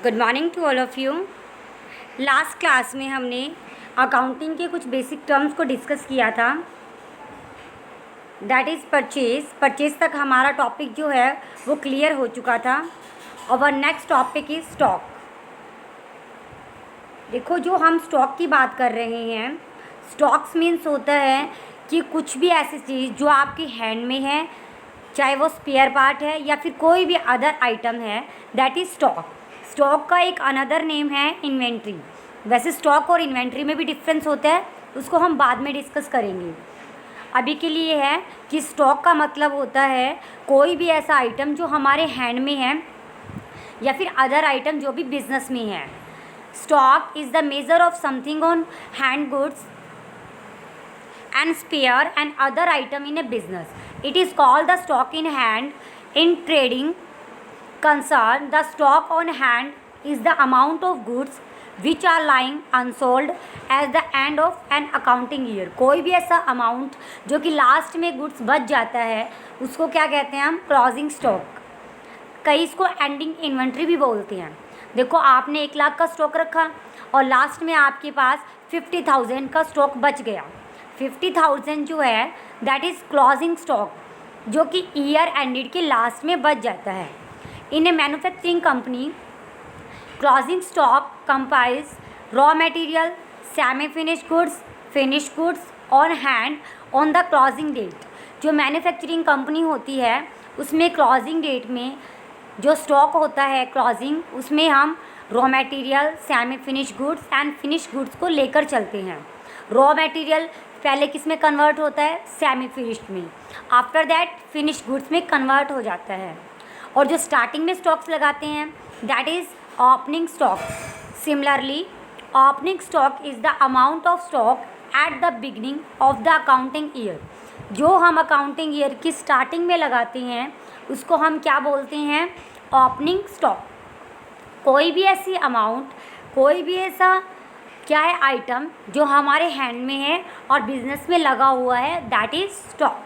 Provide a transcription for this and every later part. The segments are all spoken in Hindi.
Good morning to all of you. Last class में हमने अकाउंटिंग के कुछ बेसिक टर्म्स को डिस्कस किया था, दैट इज़ परचेज तक हमारा टॉपिक जो है वो क्लियर हो चुका था। और नेक्स्ट टॉपिक इज़ स्टॉक। देखो, जो हम स्टॉक की बात कर रहे हैं, स्टॉक्स मीन्स होता है कि कुछ भी ऐसी चीज़ जो आपकी हैंड में है, चाहे वो स्पेयर पार्ट है या फिर कोई भी अदर आइटम है, दैट इज़ स्टॉक। स्टॉक का एक अनदर नेम है इन्वेंट्री। वैसे स्टॉक और इन्वेंट्री में भी डिफरेंस होता है, उसको हम बाद में डिस्कस करेंगे। अभी के लिए है कि स्टॉक का मतलब होता है कोई भी ऐसा आइटम जो हमारे हैंड में है या फिर अदर आइटम जो भी बिजनेस में है। Stock is the measure of something on hand goods and spare and other item in a business. It is called the stock in hand. In trading concern, the stock on hand is the amount of goods which are lying unsold at the end of an accounting year. कोई भी ऐसा अमाउंट जो कि लास्ट में गुड्स बच जाता है उसको क्या कहते हैं हम? Closing stock. कई इसको एंडिंग इन्वेंट्री भी बोलते हैं। देखो, आपने 1 लाख का स्टॉक रखा और लास्ट में आपके पास 50,000 का स्टॉक बच गया। 50,000 जो है दैट इज़ क्लोजिंग स्टॉक, जो कि ईयर एंडेड के लास्ट में बच जाता है। In a manufacturing company, closing stock comprises raw material, semi finish goods on hand on the closing date. जो मैन्युफैक्चरिंग कंपनी होती है उसमें क्लोजिंग डेट में जो स्टॉक होता है क्लोजिंग, उसमें हम raw material, semi finish goods and finish goods को लेकर चलते हैं। रॉ मटेरियल पहले किस में कन्वर्ट होता है? सेमी फिनिश्ड में। आफ्टर दैट फिनिश गुड्स में कन्वर्ट हो जाता है। और जो स्टार्टिंग में स्टॉक्स लगाते हैं that is opening stock. Similarly, opening stock is the amount of stock at the beginning of the accounting year. जो हम अकाउंटिंग ईयर की स्टार्टिंग में लगाते हैं उसको हम क्या बोलते हैं? Opening stock. कोई भी ऐसी अमाउंट, कोई भी ऐसा क्या है आइटम जो हमारे हैंड में है और बिजनेस में लगा हुआ है, that is stock.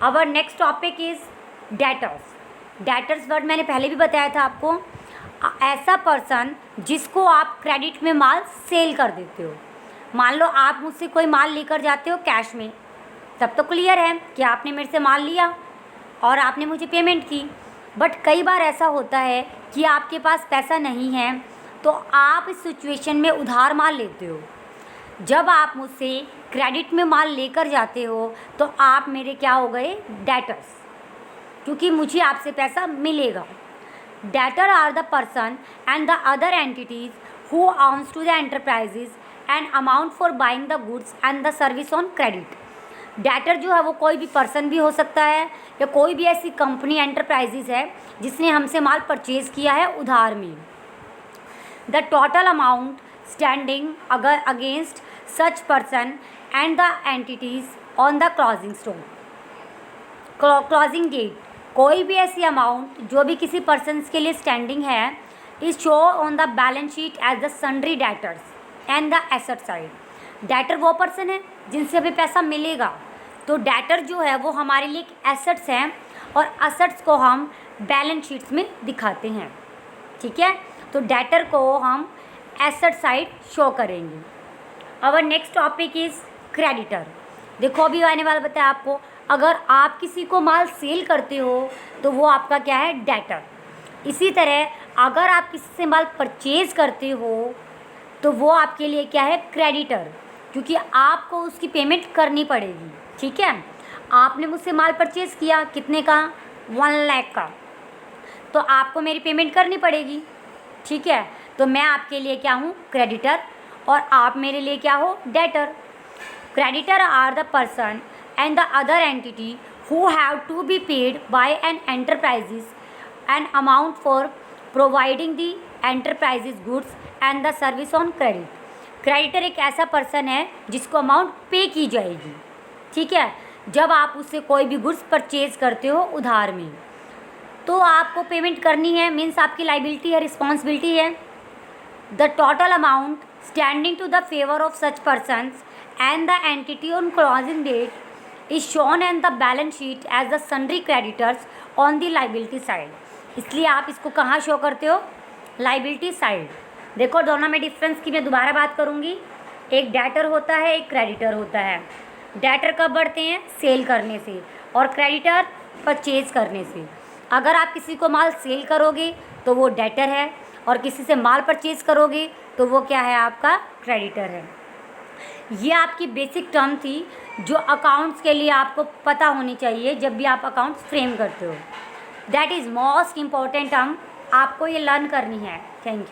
Our next topic is debtors. Debtors word मैंने पहले भी बताया था आपको। ऐसा पर्सन जिसको आप क्रेडिट में माल सेल कर देते हो। मान लो आप मुझसे कोई माल लेकर जाते हो कैश में, तब तो क्लियर है कि आपने मेरे से माल लिया और आपने मुझे पेमेंट की। बट कई बार ऐसा होता है कि आपके पास पैसा नहीं है, तो आप इस सिचुएशन में उधार माल लेते हो। जब आप मुझसे क्रेडिट में माल लेकर जाते हो तो आप मेरे क्या हो गए? डेटर्स, क्योंकि मुझे आपसे पैसा मिलेगा। Debtor are the person and the other entities who owns to the enterprises and amount for buying the goods and the service on credit. Debtor जो है वो कोई भी पर्सन भी हो सकता है या कोई भी ऐसी कंपनी एंटरप्राइजेज है जिसने हमसे माल परचेज़ किया है उधार में। The total amount standing against such person and the entities on the closing stock, closing date। कोई भी ऐसी अमाउंट जो भी किसी पर्सनस के लिए स्टैंडिंग है is show on the balance sheet as the sundry debtors and the asset side. Debtor वो पर्सन है जिनसे हमें पैसा मिलेगा, तो डेटर जो है वो हमारे लिए एक एसेट्स हैं और एसेट्स को हम बैलेंस शीट्स में दिखाते हैं। ठीक है, तो डेटर को हम एसेट साइड शो करेंगे। Our next topic is creditor. देखो, अभी आने वाला बताया आपको, अगर आप किसी को माल सेल करते हो तो वो आपका क्या है? डेटर। इसी तरह अगर आप किसी से माल परचेज करते हो तो वो आपके लिए क्या है? क्रेडिटर, क्योंकि आपको उसकी पेमेंट करनी पड़ेगी। ठीक है, आपने मुझसे माल परचेज़ किया कितने का? 1 लाख का, तो आपको मेरी पेमेंट करनी पड़ेगी। ठीक है, तो मैं आपके लिए क्या हूँ? क्रेडिटर, और आप मेरे लिए क्या हो? Debtor. Creditor are the person and the other entity who have to be paid by an enterprises an amount for providing the enterprises goods and the service on credit. Creditor एक ऐसा पर्सन है जिसको अमाउंट पे की जाएगी। ठीक है, जब आप उससे कोई भी गुड्स परचेज करते हो उधार में, तो आपको पेमेंट करनी है, मीन्स आपकी लाइबिलिटी है, रिस्पॉन्सिबिलिटी है। The total amount standing to the favour of such persons and the entity on closing date is shown in the balance sheet as the sundry creditors on the liability side. इसलिए आप इसको कहाँ शो करते हो? Liability side. देखो दोनों में डिफरेंस की मैं दोबारा बात करूँगी। एक डेटर होता है, एक क्रेडिटर होता है। डेटर कब बढ़ते हैं? सेल करने से, और क्रेडिटर परचेज करने से। अगर आप किसी को माल सेल करोगे तो वो डेटर है, और किसी से माल परचेज करोगे तो वो क्या है? आपका क्रेडिटर है। ये आपकी बेसिक टर्म थी जो अकाउंट्स के लिए आपको पता होनी चाहिए जब भी आप अकाउंट्स फ्रेम करते हो। That is most important term, आपको ये लर्न करनी है। Thank you.